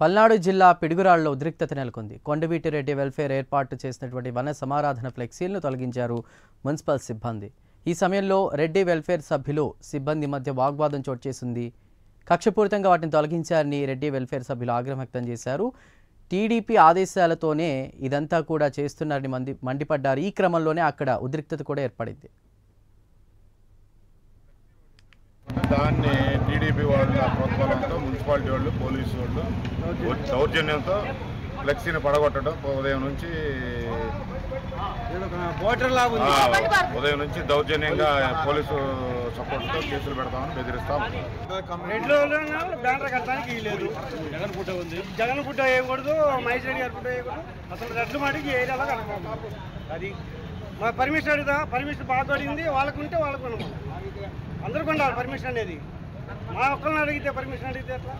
పల్నాడు జిల్లా పిడుగురాళ్లలో ఉద్రిక్తత నెలకొంది. కొండవీటిరెడ్డి వెల్ఫేర్ ఏర్పాటు చేసినటువంటి వన సమారాధన ఫ్లెక్సీలను తొలగించారు మున్సిపల్ సిబ్బంది. ఈ సమయంలో రెడ్డి వెల్ఫేర్ సభ్యులు సిబ్బంది మధ్య వాగ్వాదం చోటు చేసుకుంది. కక్షపూరితంగా వాటిని తొలగించారని రెడ్డి వెల్ఫేర్ సభ్యులు ఆగ్రహం వ్యక్తం చేశారు. టీడీపీ ఆదేశాలతోనే ఇదంతా కూడా చేస్తున్నారని మండిపడ్డారు. ఈ క్రమంలోనే అక్కడ ఉద్రిక్తత కూడా ఏర్పడింది. దాన్ని టీడీపీ వాళ్ళ ప్రోత్సాహంతో మున్సిపాలిటీ వాళ్ళు, పోలీసు వాళ్ళు దౌర్జన్యంతో ఫ్లెక్సీని పడగొట్టడం, ఉదయం నుంచి దౌర్జన్యంగా పోలీసు సపోర్ట్తో కేసులు పెడతామని బెదిరిస్తాం. బ్యానర్ కట్టడానికి లేదు. జగన్ ఫుడ్ వేయకూడదు, మహేష్ రెడ్డి గారి ఫుడ్ వేయకూడదు. అసలు రెడ్లు మాటికి ఏరియాలో కనుక్కోవాలి. అది మా పర్మిషన్ అడుగుతా, పర్మిషన్ బాగా అడిగింది. వాళ్ళకు ఉంటే వాళ్ళకు అందరికీ ఉండాలి పర్మిషన్ అనేది. మా ఒక్కరిని అడిగితే పర్మిషన్ అడిగితే ఎట్లా?